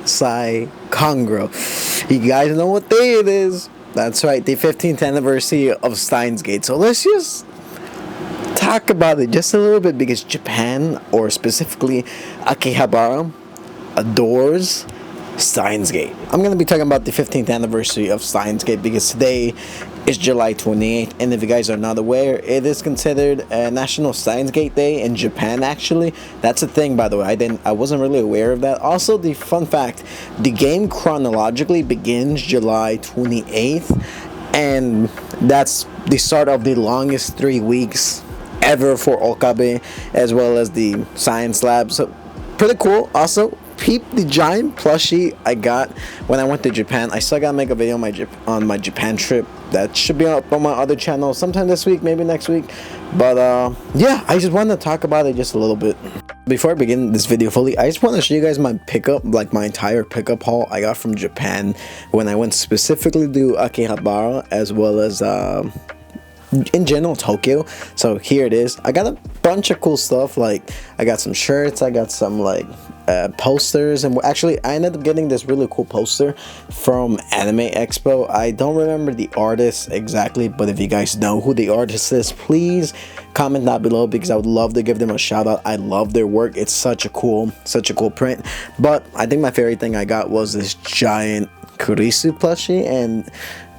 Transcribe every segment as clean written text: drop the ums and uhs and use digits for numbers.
Sai Kongro. You guys know what day it is. That's right, the 15th anniversary of Steins Gate. So let's just talk about it just a little bit because Japan, or specifically Akihabara, adores Steins Gate. I'm going to be talking about the 15th anniversary of Steins Gate because today is July 28th, and if you guys are not aware, it is considered a National Steins Gate Day in Japan. Actually, that's a thing, by the way. I wasn't really aware of that. Also, the fun fact, the game chronologically begins July 28th, and that's the start of the longest 3 weeks ever for Okabe, as well as the science lab. So pretty cool. Also, peep the giant plushie I got when I went to Japan. I still gotta make a video on my Japan trip. That should be up on my other channel sometime this week, maybe next week. But yeah, I just wanted to talk about it just a little bit. Before I begin this video fully, I just want to show you guys my pickup, like my entire pickup haul I got from Japan when I went specifically to Akihabara, as well as in general Tokyo. So here it is. I got a bunch of cool stuff. Like I got some shirts, I got some like posters, and actually I ended up getting this really cool poster from Anime Expo. I don't remember the artist exactly, but if you guys know who the artist is, please comment down below because I would love to give them a shout out. I love their work. It's such a cool print. But I think my favorite thing I got was this giant Kurisu plushie, and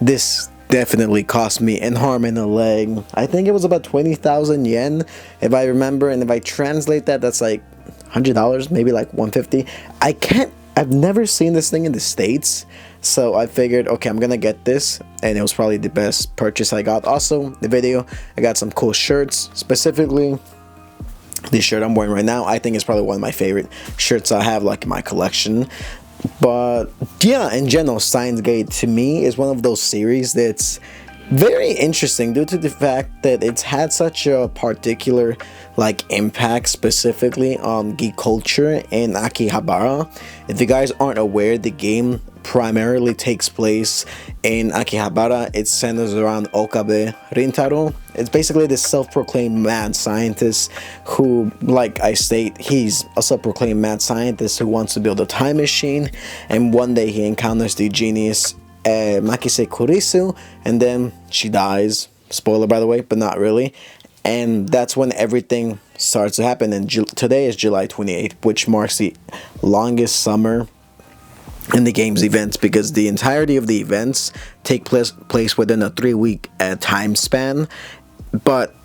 this definitely cost me an arm and a leg. I think it was about 20,000 yen if I remember, and if I translate that, that's like $100, maybe like 150. I've never seen this thing in the States, so I figured, okay, I'm gonna get this, and it was probably the best purchase I got. Also, the video, I got some cool shirts, specifically this shirt I'm wearing right now. I think it's probably one of my favorite shirts I have like in my collection. But yeah, in general, Steins Gate to me is one of those series that's very interesting due to the fact that it's had such a particular like impact specifically on geek culture in Akihabara. If you guys aren't aware, the game primarily takes place in Akihabara. It centers around Okabe Rintaro. It's basically this self-proclaimed mad scientist who, like I state, he's a self-proclaimed mad scientist who wants to build a time machine, and one day he encounters the genius Makise Kurisu, and then she dies. Spoiler, by the way, but not really. And that's when everything starts to happen. And today is July 28th, which marks the longest summer in the game's events, because the entirety of the events take place within a 3-week time span. But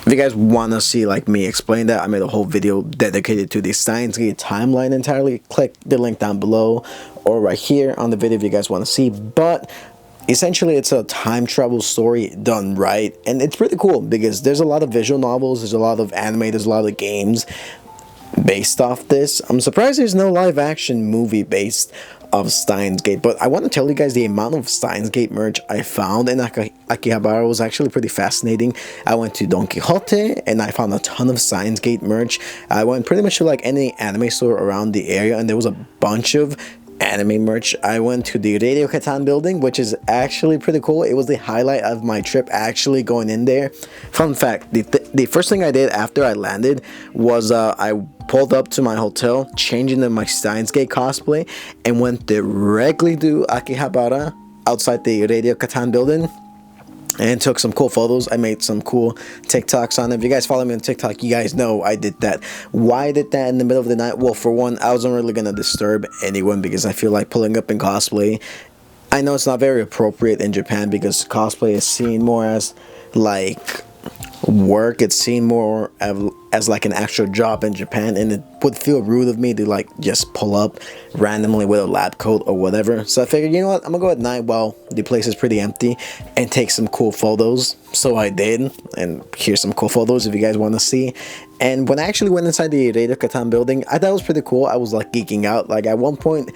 if you guys want to see like me explain that, I made a whole video dedicated to the Steins Gate timeline entirely. Click the link down below or right here on the video if you guys want to see. But essentially, it's a time travel story done right, and it's pretty cool because there's a lot of visual novels, there's a lot of anime, there's a lot of games based off this. I'm surprised there's no live action movie based of Steins Gate, but I want to tell you guys the amount of Steins Gate merch I found in Akihabara was actually pretty fascinating. I went to Don Quixote and I found a ton of Steins Gate merch. I went pretty much to like any anime store around the area, and there was a bunch of anime merch. I went to the Radio Catan building, which is actually pretty cool. It was the highlight of my trip, actually going in there. Fun fact, the first thing I did after I landed was I pulled up to my hotel, changed into my Steins Gate cosplay, and went directly to Akihabara outside the Radio Catan building and took some cool photos. I made some cool TikToks on it. If you guys follow me on TikTok, you guys know I did that. Why I did that in the middle of the night? Well, for one, I wasn't really gonna disturb anyone because I feel like pulling up in cosplay, I know it's not very appropriate in Japan because cosplay is seen more as like work. It's seen more as like an actual job in Japan, and it would feel rude of me to like just pull up randomly with a lab coat or whatever. So I figured, you know what, I'm gonna go at night while the place is pretty empty and take some cool photos. So I did, and here's some cool photos if you guys want to see. And when I actually went inside the Radio Catan building, I thought it was pretty cool. I was like geeking out. Like at one point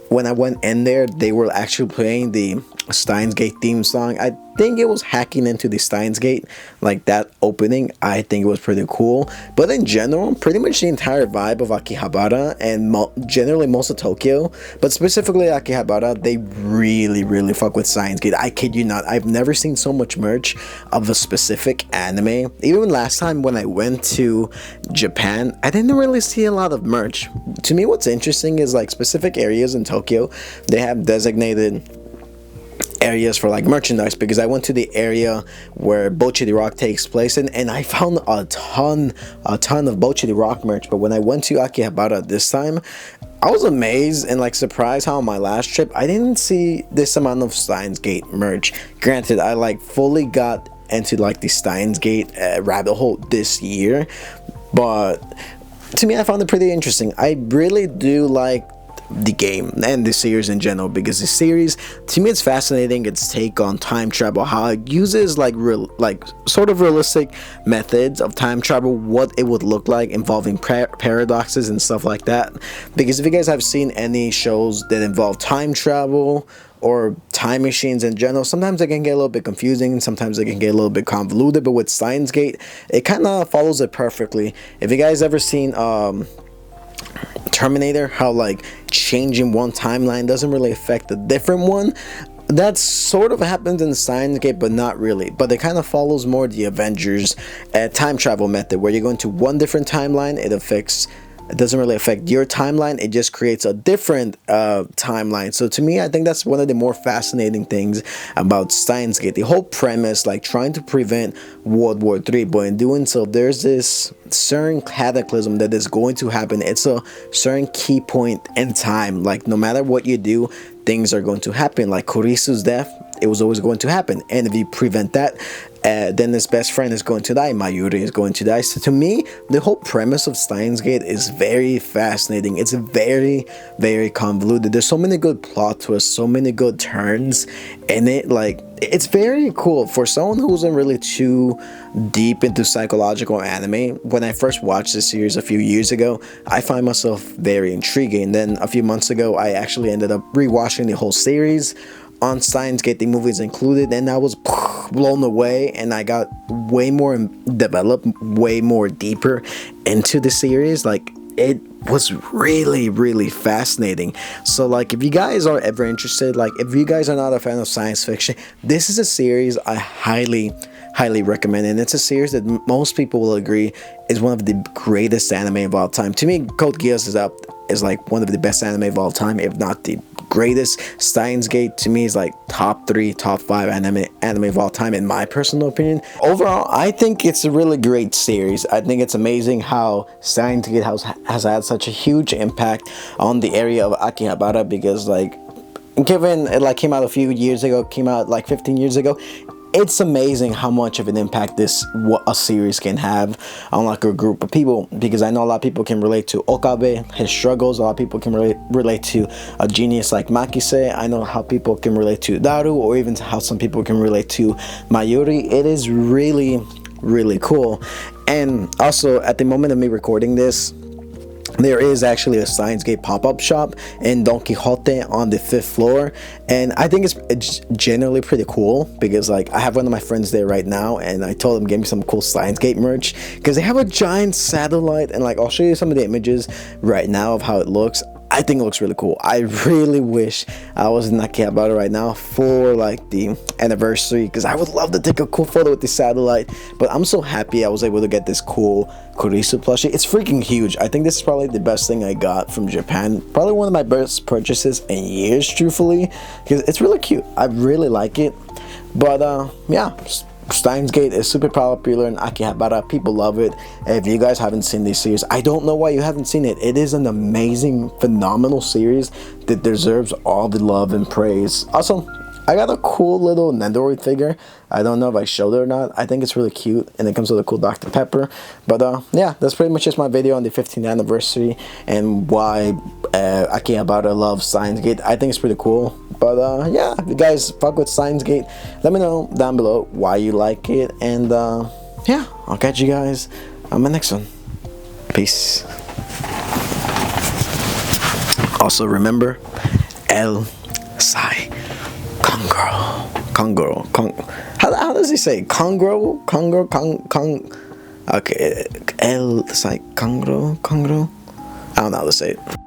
when I went in there, they were actually playing the Steins Gate theme song. I think it was hacking into the Steins Gate, like that opening. I think it was pretty cool. But in general, pretty much the entire vibe of Akihabara and generally most of Tokyo, but specifically Akihabara, they really fuck with Steins Gate. I kid you not, I've never seen so much merch of a specific anime. Even last time when I went to Japan, I didn't really see a lot of merch. To me, what's interesting is like specific areas in Tokyo, they have designated areas for like merchandise, because I went to the area where Bocchi the Rock takes place and I found a ton of Bocchi the Rock merch. But when I went to Akihabara this time, I was amazed and like surprised how on my last trip I didn't see this amount of Steins Gate merch. Granted, I like fully got into like the Steins Gate rabbit hole this year, but to me I found it pretty interesting. I really do like the game and the series in general, because the series, to me, it's fascinating. Its take on time travel, how it uses like sort of realistic methods of time travel, what it would look like involving paradoxes and stuff like that. Because if you guys have seen any shows that involve time travel or time machines in general, sometimes it can get a little bit confusing, sometimes it can get a little bit convoluted, but with Steins Gate, it kind of follows it perfectly. If you guys ever seen Terminator, how like changing one timeline doesn't really affect a different one, that sort of happens in Steins Gate, but not really. But it kind of follows more the Avengers time travel method, where you're going to one different timeline. It doesn't really affect your timeline, it just creates a different timeline. So to me, I think that's one of the more fascinating things about Steins Gate. The whole premise, like trying to prevent World War III, but in doing so, there's this certain cataclysm that is going to happen. It's a certain key point in time. Like no matter what you do, things are going to happen. Like Kurisu's death, it was always going to happen. And if you prevent that, then his best friend is going to die, Mayuri is going to die. So to me, the whole premise of Steins Gate is very fascinating. It's very convoluted. There's so many good plot twists, so many good turns in it. Like, it's very cool for someone who wasn't really too deep into psychological anime. When I first watched this series a few years ago, I find myself very intriguing. And then a few months ago, I actually ended up rewatching the whole series on Steins Gate, the movies included, and I was blown away, and I got way more developed, way more deeper into the series. Like, it was really fascinating. So like, if you guys are ever interested, like if you guys are not a fan of science fiction, this is a series I highly recommend, and it's a series that most people will agree is one of the greatest anime of all time. To me, Code Geass is like one of the best anime of all time, if not the greatest. Steins Gate to me is like top 3, top 5 anime of all time, in my personal opinion. Overall, I think it's a really great series. I think it's amazing how Steins Gate has had such a huge impact on the area of Akihabara, because like, given it like came out a few years ago, came out like 15 years ago, it's amazing how much of an impact a series can have on like a group of people, because I know a lot of people can relate to Okabe, his struggles. A lot of people can relate to a genius like Makise. I know how people can relate to Daru, or even how some people can relate to Mayuri. It is really cool. And also, at the moment of me recording this, there is actually a Steins Gate pop-up shop in Don Quixote on the 5th floor, and I think it's generally pretty cool, because like I have one of my friends there right now, and I told him give me some cool Steins Gate merch, because they have a giant satellite, and like I'll show you some of the images right now of how it looks. I think it looks really cool. I really wish I was in Akihabara right now for like the anniversary, because I would love to take a cool photo with the satellite. But I'm so happy I was able to get this cool Kurisu plushie. It's freaking huge. I think this is probably the best thing I got from Japan. Probably one of my best purchases in years, truthfully, because it's really cute. I really like it. But yeah, Steins Gate is super popular in Akihabara. People love it. If you guys haven't seen this series, I don't know why you haven't seen it. It is an amazing, phenomenal series that deserves all the love and praise. Also, I got a cool little Nendoroid figure. I don't know if I showed it or not. I think it's really cute, and it comes with a cool Dr. Pepper. But yeah, that's pretty much just my video on the 15th anniversary and why Akihabara loves Steins Gate. I think it's pretty cool. But yeah, if you guys fuck with Steins Gate, let me know down below why you like it. And yeah, I'll catch you guys on my next one. Peace. Also remember, El Sai. Come girl. Congro. How does he say Congro? Okay, L. It's like Congro. I don't know how to say it.